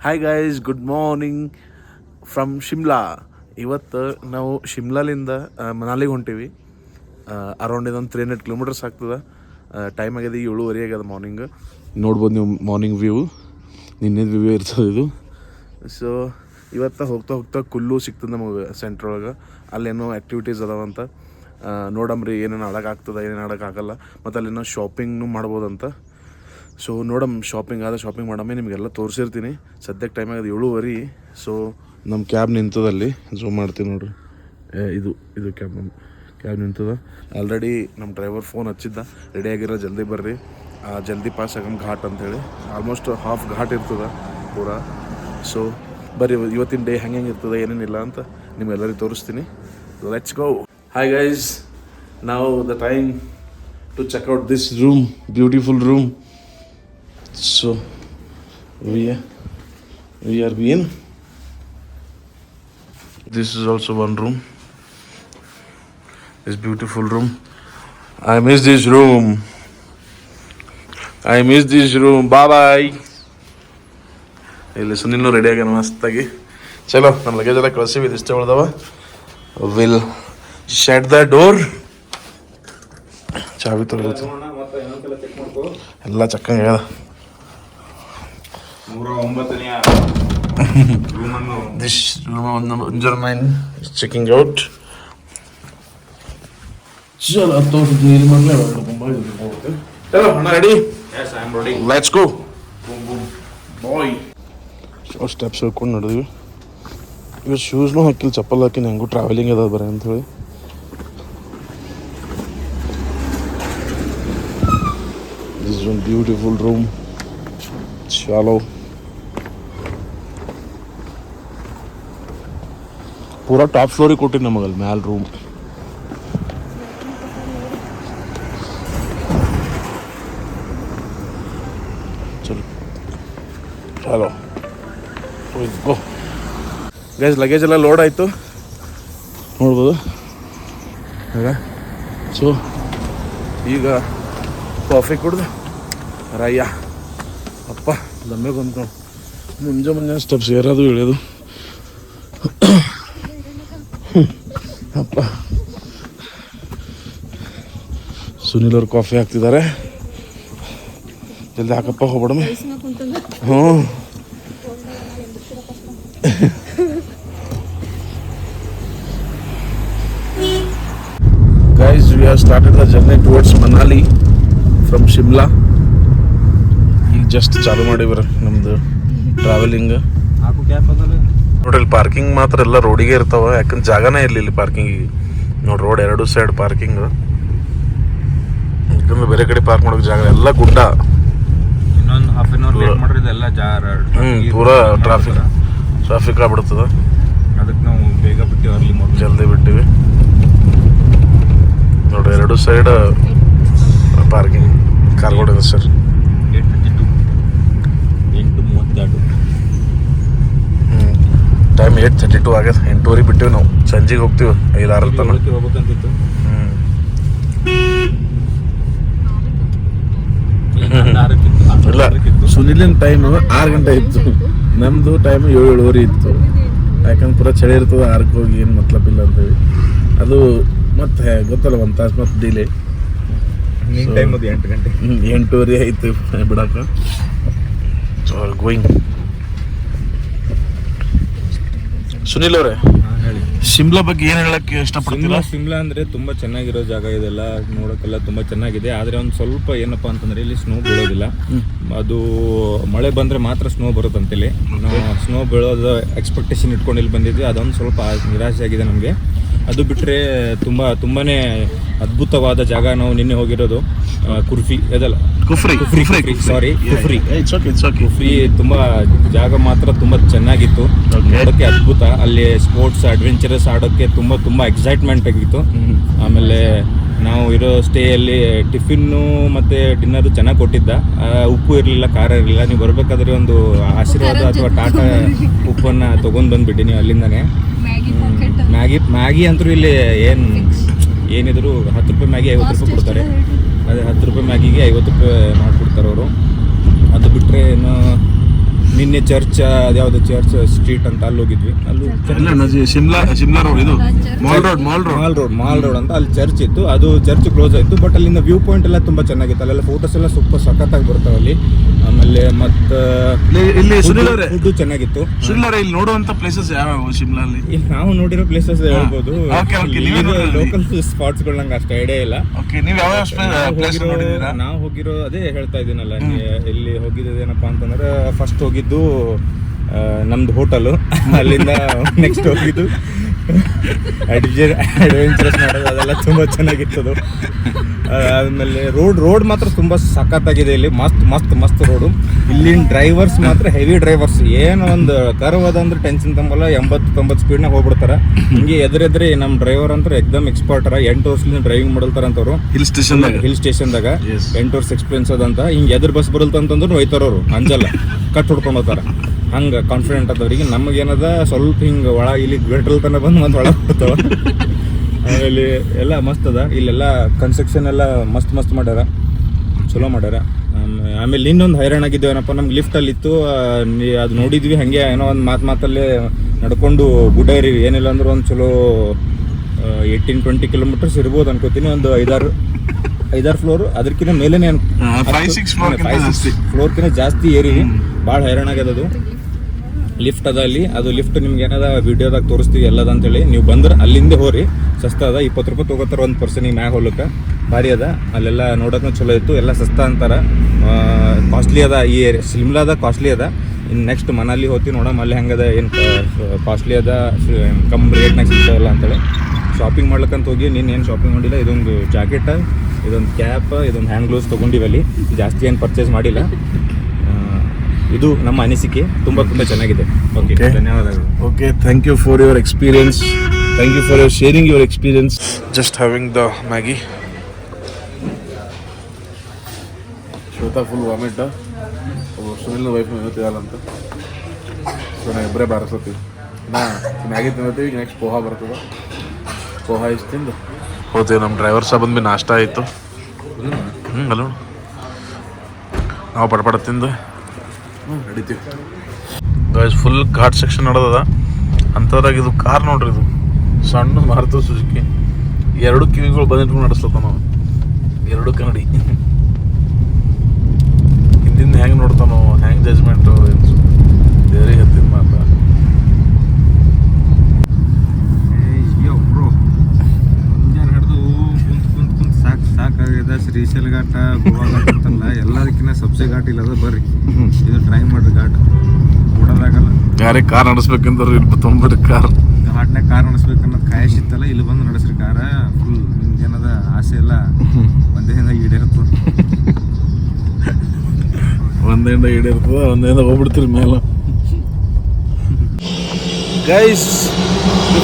Hi guys, good morning from Shimla. ಇವತ್ತು ನಾವು ಶಿಮ್ಲಾಲಿಂದ ಮನಾಲಿಗೆ ಹೊಂಟೀವಿ. Around ಇದೊಂದು 300 ಕಿಲೋಮೀಟರ್ಸ್ ಆಗ್ತದೆ. ಟೈಮ್ ಆಗಿದೆ 7:30 ಆಗ್ಯದ ಮಾರ್ನಿಂಗ್. ನೋಡ್ಬೋದು ನೀವು ಮಾರ್ನಿಂಗ್ ವ್ಯೂ, ನಿನ್ನೆದು ವ್ಯೂ ಇರ್ತದೆ ಇದು. ಸೊ ಇವತ್ತು ಹೋಗ್ತಾ ಹೋಗ್ತಾ ಕುಲ್ಲು ಸಿಗ್ತದೆ ನಮಗೆ ಸೆಂಟ್ರೊಳಗೆ. ಅಲ್ಲೇನೋ ಆ್ಯಕ್ಟಿವಿಟೀಸ್ ಅದಾವಂತ. ನೋಡಮ್ರಿ ಏನೇನು ಆಡೋಕ್ಕಾಗ್ತದೆ, ಏನೇನು ಆಡೋಕ್ಕಾಗಲ್ಲ. ಮತ್ತು ಅಲ್ಲೇನೋ ಶಾಪಿಂಗ್ನು ಮಾಡ್ಬೋದಂತ. ಸೊ ಶಾಪಿಂಗ್ ಮಾಡಮ್ಮೆ ನಿಮಗೆಲ್ಲ ತೋರಿಸಿರ್ತೀನಿ. ಸದ್ಯಕ್ಕೆ ಟೈಮ್ ಆಗೋದು 7:30. ಸೊ ನಮ್ಮ ಕ್ಯಾಬ್ ನಿಂತದಲ್ಲಿ ಝೂಮ್ ಮಾಡ್ತೀನಿ ನೋಡ್ರಿ. ಇದು ಕ್ಯಾಬ್ ನಿಂತದ. ಆಲ್ರೆಡಿ ನಮ್ಮ ಡ್ರೈವರ್ ಫೋನ್ ಹಚ್ಚಿದ್ದ, ರೆಡಿ ಆಗಿರೋ, ಜಲ್ದಿ ಬರ್ರಿ, ಜಲ್ದಿ ಪಾಸ್ ಆಗಮ್ ಘಾಟ್ ಅಂಥೇಳಿ. ಆಲ್ಮೋಸ್ಟ್ ಹಾಫ್ ಘಾಟ್ ಇರ್ತದೆ ಪೂರಾ. ಸೊ ಬರ್ರಿ, ಇವತ್ತಿನ ಡೇ ಹೆಂಗೆ ಇರ್ತದೆ, ಏನೇನಿಲ್ಲ ಅಂತ ನಿಮ್ಗೆಲ್ಲರಿಗೂ ತೋರಿಸ್ತೀನಿ. Let's go. ಹಾಯ್ ಗೈಸ್, ನಾವು the time to check out this room, beautiful room. So we are in. This is also one room. This beautiful room. I miss this room. Bye bye. ಇಲ್ಲಿ ಸುನಿಲ್ನು ready ಆಗ್ಯಾನ ಮಸ್ತಾಗಿ. ಚಲೋ, ನಮ್ಮ luggage ಎಲ್ಲ ಕಳಿಸಿವಿ, ಇದಿಷ್ಟೇ ಉಳ್ದವ. Will shut the door. ಚಾವಿ ತೊಗೊಳ್ತು, ಎಲ್ಲ ಚಕ್ಕಂಗೆ ಆಗ್ಯದ. This room number 9 is checking out. चलो तो नील मन ले चलो अಣ್ಣ ready. Yes, I am ready. Let's go. Boom boom boy. So steps ಹೇಳ್ಕೊಂಡು ನಡೆದ್ವಿ. ಇವತ್ತು ಶೂಸ್ನೂ ಹಾಕಿಲ್ಲ, ಚಪ್ಪಲ್ ಹಾಕಿ ಹೆಂಗೂ ಟ್ರಾವೆಲಿಂಗ್ ಅದ ಬರೀ ಅಂಥೇಳಿ. This is one beautiful room. चलो पूरा टॉप फ्लोर ಕೊಟ್ಟಿ ನಮಗಲ್ಲಿ ಮ್ಯಾಲ್ ರೂಮ್. ಚಲೋ ಗೋ ಗೈಸ್. ಲಗೇಜ್ ಎಲ್ಲ ಲೋಡ್ ಆಯಿತು ನೋಡ್ಬೋದು. ಸೊ ಈಗ ಕಾಫಿ ಕುಡ್ದು ರಯ್ಯ ಅಪ್ಪ ದಮ್ಮೆ ಬಂದ್ಕೊಂಡು ಮುಂಜಾನೆ ಸ್ಟೆಪ್ಸ್ ಏರೋದು ಇಳಿಯೋದು. ಅಪ್ಪ ಸುನಿಲ್ ಅವ್ರು ಕಾಫಿ ಹಾಕ್ತಿದ್ದಾರೆ. ಜಲ್ದಿ ಹಾಕಪ್ಪ, ಹೋಗ್ಬಿಡಮೆ. ಹ್ಞೂ guys, we have started the journey towards Manali from Shimla. ಈಗ ಜಸ್ಟ್ ಚಾಲು ಮಾಡಿವ್ರ ನಮ್ದು ಟ್ರಾವೆಲಿಂಗ್. ನೋಡ್ರಿ, ಪಾರ್ಕಿಂಗ್ ಮಾತ್ರ ಎಲ್ಲ ರೋಡಿಗೆ ಇರ್ತಾವ, ಯಾಕಂದ್ರೆ ಜಾಗನೇ ಇರಲಿ ಇಲ್ಲಿ ಪಾರ್ಕಿಂಗಿಗೆ. ನೋಡಿ, ರೋಡ್ ಎರಡು ಸೈಡ್ ಪಾರ್ಕಿಂಗ್, ಯಾಕಂದ್ರೆ ಬೇರೆ ಕಡೆ ಪಾರ್ಕ್ ಮಾಡೋಕೆ ಜಾಗ ಎಲ್ಲ ಗುಡ್ಡ. ಇನ್ನೊಂದು ಹಾಫ್ ಆನ್ ಅವರ್ ಲೇಟ್ ಮಾಡ್ರಿ ಇದೆಲ್ಲ ಪೂರಾ ಟ್ರಾಫಿಕ್ ಆಗ್ಬಿಡ್ತದ. ಅದಕ್ಕೆ ನಾವು ಬೇಗ ಬಿಟ್ಟಿವಿ, ಅಲ್ಲಿ ಜಲ್ದಿ ಬಿಟ್ಟಿವಿ. ನೋಡ್ರಿ, ಎರಡು ಸೈಡ್ ಪಾರ್ಕಿಂಗ್ ಕಾರ್ಗಳಿದೆ ಸರ್. 8:32 ಟೈಮ್ 8:32 ಆಗ್ಯದ. 8:30 ಬಿಟ್ಟಿವಿ ನಾವು. ಸಂಜೆಗೆ ಹೋಗ್ತೀವಿ 5-6 ತನಕ. ಹೋಗ್ಬೇಕಂತಿತ್ತು. ಇಲ್ಲ, ಸುನಿಲಿನ ಟೈಮ್ 6 ಗಂಟೆ ಇತ್ತು, ನಮ್ಮದು ಟೈಮ್ 7:30 ಇತ್ತು. ಯಾಕಂದ್ರೆ ಪೂರ ಚಳಿ ಇರ್ತದೆ, 6ಕ್ಕೆ ಹೋಗಿ ಏನು ಮತ್ಲಬ್ ಇಲ್ಲ ಅಂತೇಳಿ. ಅದು ಮತ್ತೆ ಗೊತ್ತಲ್ಲ, 1 ತಾಸು ಮತ್ತೆ ಡಿಲೇ. ಟೈಮ್ ಅದು 8 ಗಂಟೆ, 8:30 ಆಯ್ತು ಬಿಡಕ್ಕೆ. So going. ಸುನಿಲ್ ಅವರೇ, ಹೇಳಿ. ಶಿಮ್ಲಾ ಬಗ್ಗೆ ಏನು ಹೇಳಕ್ಕೆ ಇಷ್ಟಪಡ್ತೀರಾ? ಶಿಮ್ಲಾ ಅಂದರೆ ತುಂಬ ಚೆನ್ನಾಗಿರೋ ಜಾಗ ಇದೆಲ್ಲ, ನೋಡೋಕ್ಕೆಲ್ಲ ತುಂಬ ಚೆನ್ನಾಗಿದೆ. ಆದರೆ ಒಂದು ಸ್ವಲ್ಪ ಏನಪ್ಪ ಅಂತಂದರೆ ಇಲ್ಲಿ ಸ್ನೋ ಬೀಳೋದಿಲ್ಲ. ಅದು ಮಳೆ ಬಂದರೆ ಮಾತ್ರ ಸ್ನೋ ಬರುತ್ತಂತಿಲ್ಲಿ. ನಾವು ಸ್ನೋ ಬೀಳೋದು ಎಕ್ಸ್ಪೆಕ್ಟೇಷನ್ ಇಟ್ಕೊಂಡು ಇಲ್ಲಿ ಬಂದಿದ್ವಿ, ಅದೊಂದು ಸ್ವಲ್ಪ ನಿರಾಶೆ ಆಗಿದೆ ನಮಗೆ. ಅದು ಬಿಟ್ಟರೆ ತುಂಬಾ ಅದ್ಭುತವಾದ ಜಾಗ. ನಾವು ನಿನ್ನೆ ಹೋಗಿರೋದು ಕುಫ್ರಿ ತುಂಬ ಜಾಗ ಮಾತ್ರ ತುಂಬ ಚೆನ್ನಾಗಿತ್ತು, ನೋಡೋಕ್ಕೆ ಅದ್ಭುತ. ಅಲ್ಲಿ ಸ್ಪೋರ್ಟ್ಸ್ ಅಡ್ವೆಂಚರಸ್ ಆಡೋಕ್ಕೆ ತುಂಬ ಎಕ್ಸೈಟ್ಮೆಂಟ್ ಆಗಿತ್ತು. ಆಮೇಲೆ ನಾವು ಇರೋ ಸ್ಟೇಯಲ್ಲಿ ಟಿಫಿನ್ನು ಮತ್ತು ಡಿನ್ನರು ಚೆನ್ನಾಗಿ ಕೊಟ್ಟಿದ್ದ. ಉಪ್ಪು ಇರಲಿಲ್ಲ, ಖಾರ ಇರಲಿಲ್ಲ. ನೀವು ಬರಬೇಕಾದ್ರೆ ಒಂದು ಆಶೀರ್ವಾದ ಅಥವಾ ಟಾಟಾ ಉಪ್ಪನ್ನು ತೊಗೊಂಡು ಬಂದುಬಿಟ್ಟು ನೀವು ಅಲ್ಲಿಂದನೇ. ಮ್ಯಾಗಿ ಅಂತೂ ಇಲ್ಲಿ ಏನಿದ್ರು 10 ರೂಪಾಯಿ ಮ್ಯಾಗಿ 50 ರೂಪಾಯಿ ಕೊಡ್ತಾರೆ. ಅದೇ 10 ರೂಪಾಯಿ ಮ್ಯಾಗಿಗೆ 50 ರೂಪಾಯಿ ಮಾಡಿಕೊಡ್ತಾರೆ ಅವರು. ಅದು ಬಿಟ್ಟರೆ ಇನ್ನು ನಿನ್ನೆ ಚರ್ಚ್ ಅದ್ಯಾವುದು ಚರ್ಚ್ ಸ್ಟ್ರೀಟ್ ಅಂತ ಅಲ್ಲಿ ಹೋಗಿದ್ವಿ. ಅಲ್ಲಿ ಶಿಮ್ಲಾ ರೋಡ್ ಇದು ಮಾಲ್ ರೋಡ್ ಅಂತ ಅಲ್ಲಿ ಚರ್ಚ್ ಇತ್ತು. ಅದು ಚರ್ಚ್ ಕ್ಲೋಸ್ ಆಯಿತು. ಬಟ್ ಅಲ್ಲಿಂದ ವ್ಯೂ ಪಾಯಿಂಟ್ ಎಲ್ಲ ತುಂಬ ಚೆನ್ನಾಗಿತ್ತು. ಅಲ್ಲೆಲ್ಲ ಫೋಟೋಸ್ ಎಲ್ಲ ಸೂಪರ್ ಸಖತ್ತಾಗಿ ಬರ್ತಾವೆ ಅಲ್ಲಿ. ಆಮೇಲೆ ಮತ್ತೆ ಇಲ್ಲಿ ಫುಡ್ ಚೆನ್ನಾಗಿತ್ತು. ಇಲ್ಲಿ ನೋಡುವಂತ ಪ್ಲೇಸಸ್ ಯಾವ ಶಿಮ್ಲಾಲ್ಲಿ ಇಲ್ಲಿ ನಾವು ನೋಡಿರೋ ಪ್ಲೇಸಸ್ ಹೇಳ್ಬೋದು. ಲೋಕಲ್ ಸ್ಪಾಟ್ಸ್ ನಂಗೆ ಅಷ್ಟು ಐಡಿಯಾ ಇಲ್ಲ. ನಾವು ಹೋಗಿರೋ ಅದೇ ಹೇಳ್ತಾ ಇದ್ದೀನಲ್ಲ, ಇಲ್ಲಿ ಹೋಗಿದ್ದೇನಪ್ಪ ಅಂತಂದ್ರೆ ಫಸ್ಟ್ ಹೋಗಿದ್ದು ನಮ್ದು ಹೋಟೆಲು, ಅಲ್ಲಿಂದ ನೆಕ್ಸ್ಟ್ ಹೋಗಿದ್ದು ಅಡ್ವೆಂಚರಸ್ ಮಾಡೋದು, ಅದೆಲ್ಲ ತುಂಬ ಚೆನ್ನಾಗಿತ್ತದು. ಆಮೇಲೆ ರೋಡ್ ಮಾತ್ರ ತುಂಬ ಸಖತ್ತಾಗಿದೆ ಇಲ್ಲಿ. ಮಸ್ತ್ ರೋಡು. ಇಲ್ಲಿನ ಡ್ರೈವರ್ಸ್ ಮಾತ್ರ ಹೆವಿ ಡ್ರೈವರ್ಸ್. ಏನೋ ಒಂದು ಕರ್ವ್ ಅದಂದ್ರೆ ಟೆನ್ಷನ್ ತಂಬಲ್ಲ, 80-90 ಸ್ಪೀಡ್ನಾಗ ಹೋಗ್ಬಿಡ್ತಾರೆ. ಹಿಂಗೆ ಎದುರೆದ್ರೆ ನಮ್ಮ ಡ್ರೈವರ್ ಅಂತ ಎಕ್ದಮ್ ಎಕ್ಸ್ಪರ್ಟರ. 8 ವರ್ಷದಿಂದ ಡ್ರೈವಿಂಗ್ ಮಾಡಲ್ತಾರಂತವ್ರು ಹಿಲ್ ಸ್ಟೇಷನ್ದಾಗ 8 ವರ್ಷ ಎಕ್ಸ್ಪೀರಿಯನ್ಸ್ ಅದಂತ. ಹಿಂಗೆ ಎದುರು ಬಸ್ ಬರಲ್ತಂತಂದ್ರೆ ಒಯ್ತಾರವ್ರು, ಅಂಜಲ್ಲ, ಕಟ್ ಹೊಡ್ಕೊಂಡು ಹೋಗ್ತಾರೆ. ಹಂಗೆ ಕಾನ್ಫಿಡೆಂಟ್ ಆದವ್ರಿಗೆ. ನಮಗೇನದ ಸ್ವಲ್ಪ ಹಿಂಗೆ ಇಲ್ಲಿ ಗಟ್ರಲ್ ತನಕ ಬಂದು ಮತ್ತೆ ಒಳಗೆ ಬಿಡ್ತಾವ. ಆಮೇಲೆ ಎಲ್ಲ ಮಸ್ತ್ ಅದ. ಇಲ್ಲೆಲ್ಲ ಕನ್ಸ್ಟ್ರಕ್ಷನ್ ಎಲ್ಲ ಮಸ್ತ್ ಮಾಡ್ಯಾರ, ಚಲೋ ಮಾಡ್ಯಾರ. ಆಮೇಲೆ ಇನ್ನೊಂದು ಹೈರಾಣ ಆಗಿದ್ದೇವೇನಪ್ಪ, ನಮ್ಗೆ ಲಿಫ್ಟಲ್ಲಿ ಇತ್ತು, ಅದು ನೋಡಿದ್ವಿ. ಹಾಗೆ ಏನೋ ಒಂದು ಮಾತಲ್ಲೇ ನಡ್ಕೊಂಡು ಗುಡ್ಡ ಏರಿವಿ. ಏನಿಲ್ಲ ಅಂದ್ರೆ ಒಂದು ಚಲೋ 18-20 ಕಿಲೋಮೀಟರ್ಸ್ ಇರ್ಬೋದು ಅನ್ಕೋತೀನಿ. ಒಂದು 5-6 ಫ್ಲೋರ್, ಅದಕ್ಕಿಂತ ಮೇಲೇನೆ 5-6 ಫ್ಲೋರ್ಕಿಂತ ಜಾಸ್ತಿ ಏರಿ. ಭಾಳ ಹೈರಾಣ ಆಗ್ಯದ ಅದು. ಲಿಫ್ಟ್ ಅದ ಅಲ್ಲಿ. ಅದು ಲಿಫ್ಟ್ ನಿಮ್ಗೆ ಏನದ ವಿಡಿಯೋದಾಗ ತೋರಿಸ್ತೀವಿ ಎಲ್ಲದ ಅಂತೇಳಿ. ನೀವು ಬಂದ್ರೆ ಅಲ್ಲಿಂದ ಹೋರಿ, ಸಸ್ತ ಅದ. 20 ರೂಪಾಯಿ ತೊಗೋತಾರೆ ಒಂದು ಪರ್ಸನಿಗೆ ಮ್ಯಾಗ ಹೋಗ್ಲಿಕ್ಕೆ. ಭಾರಿ ಅದ. ಅಲ್ಲೆಲ್ಲ ನೋಡೋಕೆ ಚಲೋ ಇತ್ತು. ಎಲ್ಲ ಸಸ್ತ ಅಂತಾರೆ, ಕಾಸ್ಟ್ಲಿ ಅದ. ಈ ಶಿಮ್ಲಾದ ಕಾಸ್ಟ್ಲಿ ಅದ. ಇನ್ನು ನೆಕ್ಸ್ಟ್ ಮನಾಲಿ ಹೋಗ್ತೀವಿ, ನೋಡೋಣ ಅಲ್ಲಿ ಹೆಂಗದ, ಏನು ಕಾಸ್ಟ್ಲಿ ಅದ, ಕಮ್ಮಿ ರೇಟ್ನಾಗ ಸಿಗ್ತಾವಲ್ಲ ಅಂತೇಳಿ. ಶಾಪಿಂಗ್ ಮಾಡ್ಲಿಕ್ಕಂತ ಹೋಗಿ ಏನು ಶಾಪಿಂಗ್ ಮಾಡಿಲ್ಲ. ಇದೊಂದು ಜಾಕೆಟ್, ಇದೊಂದು ಕ್ಯಾಪ್, ಇದೊಂದು ಹ್ಯಾಂಡ್ ಗ್ಲೌಸ್ ತೊಗೊಂಡಿವಲ್ಲಿ. ಜಾಸ್ತಿ ಏನು ಪರ್ಚೇಸ್ ಮಾಡಿಲ್ಲ. ಇದು ನಮ್ಮ ಅನಿಸಿಕೆ. ತುಂಬ ಚೆನ್ನಾಗಿದೆ. ಓಕೆ, ಧನ್ಯವಾದಗಳು. Okay, thank you for your experience. Thank you for your sharing your experience. Just having the Maggi. Shweta full vomit. ಸುನಿಲ್ನ ವೈಫ್ ತಿನ್ನಲ್ಲ ಅಂತ. ಸೊ ನಾವು ಇಬ್ಬರೇ ಬಾರಿಸ್ತೀವಿ. ಮ್ಯಾಗಿ ತಿನ್ನತ್ತೀವಿ. ಈಗ ನೆಕ್ಸ್ಟ್ ಪೋಹಾ ಬರ್ತದೆ. ಪೋಹಾ ಇಷ್ಟು ತಿಂದು ಹೋಗ್ತೀವಿ. ನಮ್ಮ ಡ್ರೈವರ್ ಸಹ ಬಂದು ನಾಷ್ಟ ಆಯಿತು. ಅಲ್ಲ, ನಾವು ಪಡಪಡ ತಿಂದು ನಡೀತೀವಿ. ಗಾಯ್ಸ್, ಫುಲ್ ಘಾಟ್ ಸೆಕ್ಷನ್ ನಡೆದದ. ಅಂಥದ್ರಾಗ ಇದು ಕಾರ್ ನೋಡ್ರಿ, ಇದು ಸಣ್ಣ ಮಾರುತಿ ಸುಜುಕಿ. 2 ಕಿವಿಗಳು ಬಂದಿಟ್ಕೊಂಡು ನಡೆಸ್ಲತ್ತ ನಾವು. 2 ಕನ್ನಡಿ. ಹಿಂದಿಂದ ಹೆಂಗೆ ನೋಡ್ತಾನೋ, ಹೆಂಗೆ ಜಜ್ಮೆಂಟು ದೇವ್ರಿಗೆ ಹತ್ತಿದ ಮಾತ್ರ. ಸಾಕಾಗಿದೆ. ಶ್ರೀಶೈಲ ಘಾಟ, ಗೋವಾ ಘಾಟ ಅಂತಲ್ಲ, ಎಲ್ಲದಕ್ಕಿಂತ ಸಬ್ಸೆ ಘಾಟ್ ಇಲ್ಲ. ಅದು ಬರ್ರಿ, ಇದು ಟ್ರೈ ಮಾಡ್ರಿ. ಘಾಟ್ ಓಡೋದಾಗಲ್ಲ. ಯಾರಿಗೆ ಕಾರ್ ನಡೆಸ್ಬೇಕಂದ್ರೆ ಇಲ್ಲಿ ತೊಗೊಂಡ್ಬಿಡ್ರಿ. ಘಾಟ್ನಾಗ ಕಾರ್ ನಡೆಸ್ಬೇಕನ್ನೋದು ಕಾಯಿಸಿತ್ತಲ್ಲ, ಇಲ್ಲಿ ಬಂದು ನಡೆಸ್ರಿ ಕಾರ. ಫುಲ್ ನಿಮ್ಗೇನದ ಆಸೆ ಎಲ್ಲ ಒಂದೇ ದಿನ ಈಡೇರ್ತದೆ. ಒಂದೇಂದ ಈಡೇರ್ತದೆ, ಒಂದೇಂದ ಹೋಗ್ಬಿಡ್ತೀರಿ ಮೇಲೆ. ಗೈಸ್,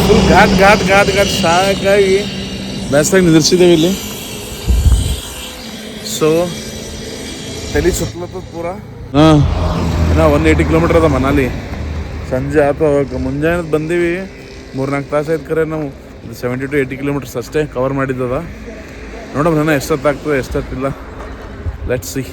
ಫುಲ್ ಘಾಟ್ ಸಾಕಾಗಿ ಬೇಸ್ತಾಗಿ ನಿಂದಿರ್ಸಿದ್ದೇವೆ ಇಲ್ಲಿ. ಸೊ ತಲೆ ಸುತ್ತಲತ್ತದ ಪೂರ. ಇನ್ನೂ 180 ಕಿಲೋಮೀಟ್ರ್ ಅದ ಮನಾಲಿ. ಸಂಜೆ ಆಯ್ತು, ಅವಾಗ ಮುಂಜಾನೆ ಬಂದೀವಿ. 3-4 ತಾಸು ಆಯ್ತು. ಕರೆ ನಾವು 70 to 80 ಕಿಲೋಮೀಟರ್ಸ್ ಅಷ್ಟೇ ಕವರ್ ಮಾಡಿದ್ದದ. ನೋಡೋಣ ನನ್ನ ಎಷ್ಟೊತ್ತಾಗ್ತದೆ, ಎಷ್ಟೊತ್ತಿಲ್ಲ. Let's see.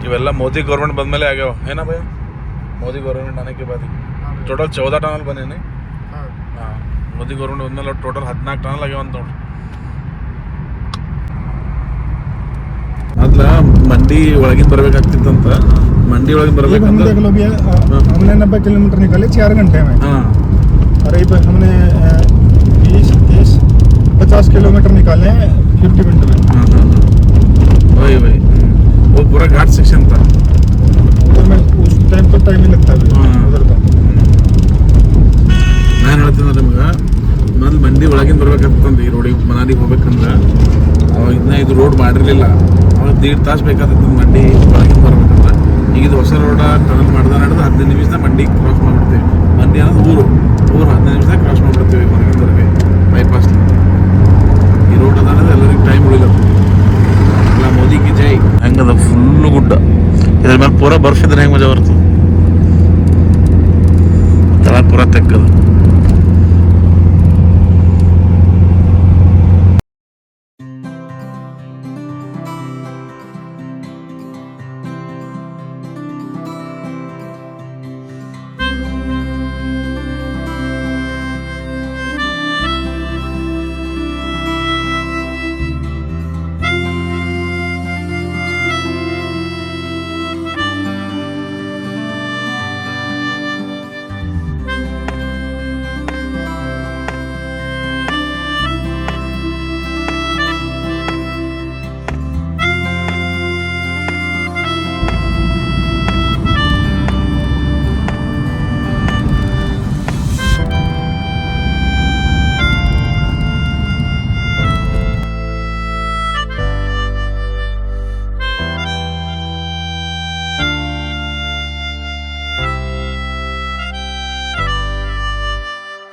ಇವೆಲ್ಲ ಮೋದಿ ಗೌರ್ಮೆಂಟ್ ಬಂದಮೇಲೆ ಆಗ್ಯಾವ ಏನ ಭಯ. ಮೋದಿ ಗೌರ್ಮೆಂಟ್ आने के बाद टोटल 14 टनल बने नहीं. हाँ, मोदी गौरमेंट ಬಂದಮೇಲೆ ಟೋಟಲ್ 14 ಟನಲ್ ಆಗ್ಯಾವ ಅಂತ ನೋಡ್ರಿ. ಮೊದ್ಲ ಮಂಡಿ ಒಳಗಿಂದ ಬರ್ಬೇಕಾಗ್ತಿತ್ತಂತ. मंडी ಒಳಗೆ बरಬೇಕಂದ್ರೆ हमने 90 किलोमीटर निकाले 4 घंटे में. और हमने 20-50 किलोमीटर निकाले 50 मिनट में. वही वो पूरा घाट सेक्शन था. उधर में उस टाइम तो टाइम ही लगता है उधर तो. ನಾನು ಹೇಳ್ತೀನಿ ನಿಮ್ಗೆ, ಮೊದಲು ಮಂಡಿ ಒಳಗಿಂದ ಬರ್ಬೇಕಂತಂದು ಈ ರೋಡಿಗೆ ಮನಾಲಿಗೆ ಹೋಗ್ಬೇಕಂದ್ರೆ ಅವಾಗ ಇನ್ನೂ ಇದು ರೋಡ್ ಮಾಡಿರಲಿಲ್ಲ. ಅವಾಗ 1.5 ತಾಸು ಬೇಕಾಗ್ತೈತಿ ಮಂಡಿ ಒಳಗಿಂದ ಬರ್ಬೇಕಂದ್ರೆ. ಈಗ ಇದು ಹೊಸ ರೋಡ ಟನಲ್ ಮಾಡ್ದ ನಡೆದು 15 ನಿಮಿಷದಾಗ ಮಂಡಿ ಕ್ರಾಸ್ ಮಾಡಿಬಿಡ್ತೀವಿ. ಮಂಡಿ ಅನ್ನೋದು ಊರು 15 ನಿಮಿಷದಾಗ ಕ್ರಾಸ್ ಮಾಡಿಬಿಡ್ತೀವಿ ಹೊರಗಂದವ್ರಿಗೆ ಬೈಪಾಸ್. ಈ ರೋಡ್ ಅದ ಎಲ್ಲರಿಗೂ ಟೈಮ್ ಉಳಿಲ್ಲ. ಇಲ್ಲ ಮೋದಿಗೆ ಜೈ. ಹೆಂಗದ ಫುಲ್ಲು ಗುಡ್ಡ, ಇದ್ರ ಮೇಲೆ ಪೂರ ಬರ್ಫಿದ್ರೆ ಹೆಂಗೆ ಮಜಾ ಬರ್ತದೆ. ತಳ ಪೂರ ತೆಕ್ಕದು.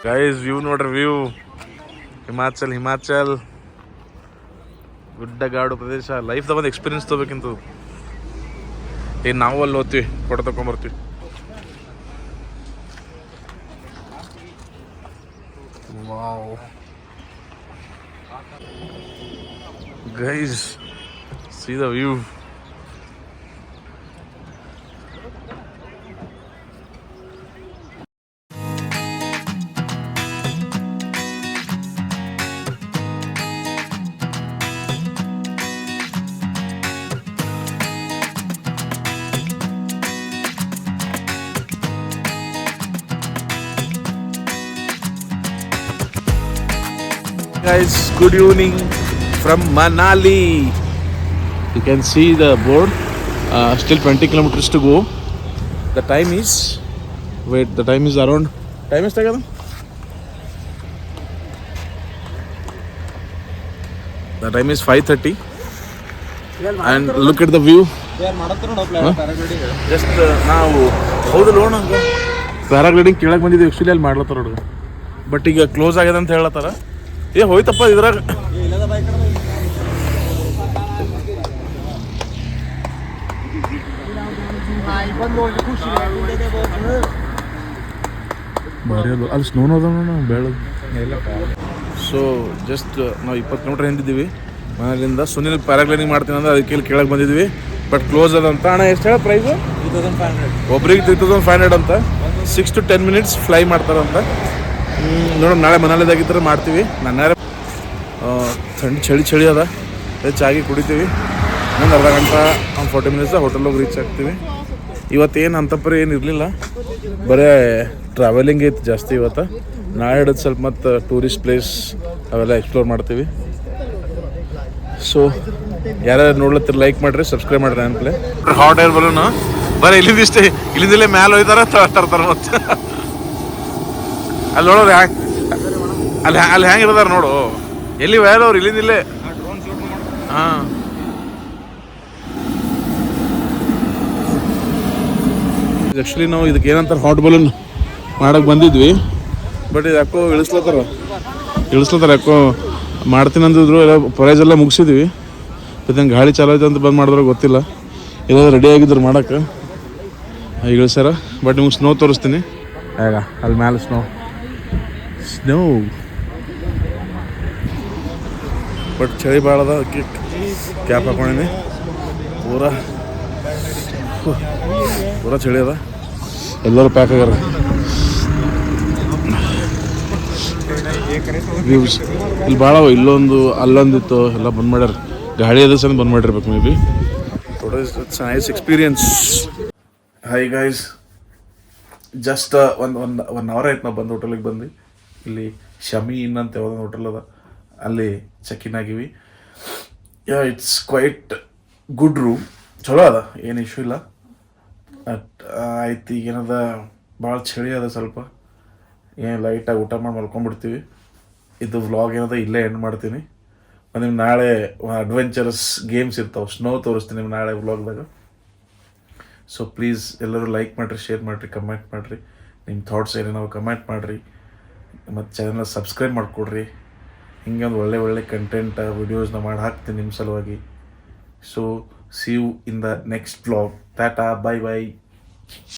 ಗೈಸ್ ವ್ಯೂ ನೋಡ್ರಿ, ವ್ಯೂ ಹಿಮಾಚಲ್ ಗುಡ್ಡಗಾಡು ಪ್ರದೇಶ. ಲೈಫ್ದಾಗ ಒಂದು ಎಕ್ಸ್ಪೀರಿಯನ್ಸ್ ತೊಗೋಬೇಕಿಂತ. ನಾವು ಅಲ್ಲಿ ಹೋಗ್ತೀವಿ, ಫೋಟೋ ತಗೊಂಬರ್ತೀವಿ. Wow guys, see the view. Guys, good evening from Manali. You can see the board. Still 20 kilometers to go. The time is around. Time is tagada? The time is 5:30. And look at the view. Just ನಾವು ಹೌದು ಲೋಣ paragliding ಕೆಳಗೆ ಬಂದಿದ್ದೀವಿ. Actually ಅಲ್ಲಿ ಮಾಡ್ಲತ್ತಾರ ಹುಡುಗ, but ಈಗ close ಆಗ್ಯದ ಅಂತ ಹೇಳತ್ತಾರ. ಹೋಯ್ತಪ್ಪ ಇದ್ರಾಗ. ಭಾರಿ ಅದು ಅಲ್ಲಿ ಸ್ನೋನ್ ಅದ ಬೆಳಗ್ಗೆ. ಸೊ ಜಸ್ಟ್ ನಾವು 20 ಕಿಲೋಮೀಟರ್ ಹಿಂದಿದ್ದೀವಿ ಮನೆಯಿಂದ. ಸುನಿಲ್ ಪ್ಯಾರಾಗ್ಲೈಡಿಂಗ್ ಮಾಡ್ತೀನಿ ಅಂದ್ರೆ ಅದಕ್ಕೆ ಇಲ್ಲಿ ಕೆಳಗೆ ಬಂದಿದ್ವಿ, ಬಟ್ ಕ್ಲೋಸ್ ಅದಂತ. ಅಣ್ಣ ಎಷ್ಟು ಹೇಳ ಪ್ರೈಸು? 3500. ಒಬ್ರಿಗೆ 3500 ಅಂತ. 6 to 10 minutes ಫ್ಲೈ ಮಾಡ್ತಾರಂತ. ನೋಡೋಣ, ನಾಳೆ ಮನಾಲಿದಾಗಿದ್ದರೆ ಮಾಡ್ತೀವಿ. ನನ್ನ ಚಳಿ ಅದ, ಚಾಗಿ ಕುಡಿತೀವಿ. ಇನ್ನೊಂದು ಅರ್ಧ ಗಂಟೆ 40 ಮಿನಿಟ್ಸ್ ಹೋಟೆಲ್ಗೆ ರೀಚ್ ಆಗ್ತೀವಿ. ಇವತ್ತೇನು ಅಂತಪರಿ ಏನು ಇರಲಿಲ್ಲ, ಬರೀ ಟ್ರಾವೆಲಿಂಗ್ ಐತಿ ಜಾಸ್ತಿ ಇವತ್ತು. ನಾಳೆ ಹಿಡಿದು ಸ್ವಲ್ಪ ಮತ್ತು ಟೂರಿಸ್ಟ್ ಪ್ಲೇಸ್ ಅವೆಲ್ಲ ಎಕ್ಸ್ಪ್ಲೋರ್ ಮಾಡ್ತೀವಿ. ಸೊ ಯಾರ್ಯಾರು ನೋಡ್ಲತ್ತೀರಿ ಲೈಕ್ ಮಾಡಿರಿ, ಸಬ್ಸ್ಕ್ರೈಬ್ ಮಾಡಿರಿ. ಅನ್ಪ್ಲೇ ಹಾಟ್ ಏರ್ ಬಲೂನು ಬರೀ ಇಲ್ಲಿಂದಲೇ ಮ್ಯಾಲೆ ಹೋಯ್ತಾರ ತರ್ತಾರೆ. ಮತ್ತೆ ಅಲ್ಲಿ ನೋಡೋರು ಅಲ್ಲಿ ಹೆಂಗೆ ಇರೋದಾರ ನೋಡು. ಎಲ್ಲಿ ವ್ಯಾಲ್ ಅವ್ರು ಇಲ್ಲಿಂದಿಲ್ಲೇ. ಹಾಂ, ಆ್ಯಕ್ಚುಲಿ ನಾವು ಇದಕ್ಕೆ ಏನಂತಾರೆ ಹಾಟ್ ಬಲೂನ್ ಮಾಡಕ್ಕೆ ಬಂದಿದ್ವಿ, ಬಟ್ ಇದು ಯಾಕೋ ಇಳಿಸ್ಲತ್ತಾರ ಯಾಕೋ. ಮಾಡ್ತೀನಿ ಅಂದಿದ್ರು, ಎಲ್ಲ ಪ್ರೈಸ್ ಎಲ್ಲ ಮುಗಿಸಿದ್ವಿ. ಮತ್ತು ನಂಗೆ ಗಾಳಿ ಚಾಲು ಆಯ್ತು ಅಂತ ಬಂದು ಮಾಡಿದ್ರೆ ಗೊತ್ತಿಲ್ಲ. ಎಲ್ಲ ರೆಡಿ ಆಗಿದ್ರು ಮಾಡೋಕ್ಕೆ, ಇಳಿಸ್ಯಾರ. ಬಟ್ ನಿಮ್ಗೆ ಸ್ನೋ ತೋರಿಸ್ತೀನಿ. ಆಗ ಅಲ್ಲಿ ಮ್ಯಾಲೆ ಸ್ನೋ ಬಟ್ ಚಳಿ ಭಾಳ ಅದ. ಅದಕ್ಕೆ ಕ್ಯಾಪ್ ಹಾಕೊಂಡಿನಿ. ಪೂರ ಚಳಿ ಅದ. ಎಲ್ಲರೂ ಪ್ಯಾಕ್ ಆಗ್ಯಾರ. ವ್ಯೂಸ್ ಇಲ್ಲಿ ಭಾಳ ಇಲ್ಲೊಂದು ಅಲ್ಲೊಂದಿತ್ತು, ಎಲ್ಲ ಬಂದ್ ಮಾಡ್ಯಾರ. ಗಾಳಿ ಅದ ಸಲ ಬಂದ್ ಮಾಡಿರ್ಬೇಕು maybe. It's nice experience. Hi guys, just one hour ಆಯ್ತು ನಾವು ಬಂದು ಹೋಟೆಲಿಗೆ ಬಂದು. ಇಲ್ಲಿ ಶಮೀನ್ ಅಂತ ಯಾವುದೋ ಹೋಟೆಲ್ ಅದ, ಅಲ್ಲಿ ಚೆಕ್ ಇನ್ ಆಗಿವಿ. ಇಟ್ಸ್ ಕ್ವೈಟ್ ಗುಡ್ ರೂಮ್, ಚಲೋ ಅದ, ಏನು ಇಶ್ಯೂ ಇಲ್ಲ. ಆಯ್ತು, ಈಗೇನದ ಭಾಳ ಚಳಿ ಅದ ಸ್ವಲ್ಪ. ಏನು ಲೈಟಾಗಿ ಊಟ ಮಾಡಿ ಮಲ್ಕೊಂಡ್ಬಿಡ್ತೀವಿ. ಇದು ವ್ಲಾಗ್ ಏನದ ಇಲ್ಲೇ ಎಂಡ್ ಮಾಡ್ತೀನಿ. ಮತ್ತು ನಿಮ್ಗೆ ನಾಳೆ ಅಡ್ವೆಂಚರಸ್ ಗೇಮ್ಸ್ ಇರ್ತಾವೆ, ಸ್ನೋ ತೋರಿಸ್ತೀನಿ ನಿಮ್ಗೆ ನಾಳೆ ವ್ಲಾಗ್ದಾಗ. ಸೊ ಪ್ಲೀಸ್ ಎಲ್ಲರೂ ಲೈಕ್ ಮಾಡಿರಿ, ಶೇರ್ ಮಾಡಿರಿ, ಕಮೆಂಟ್ ಮಾಡಿರಿ, ನಿಮ್ಮ ಥಾಟ್ಸ್ ಏನೇನೋ ಕಮೆಂಟ್ ಮಾಡಿರಿ, ಮತ್ತು ಚಾನಲ್ನ ಸಬ್ಸ್ಕ್ರೈಬ್ ಮಾಡಿಕೊಡ್ರಿ. ಹಿಂಗೆ ಒಂದು ಒಳ್ಳೆ ಕಂಟೆಂಟ್ ವಿಡಿಯೋಸ್ನ ಮಾಡಿ ಹಾಕ್ತೀನಿ ನಿಮ್ಮ ಸಲುವಾಗಿ. So see you in the next vlog. ಟಾಟಾ, ಬೈ.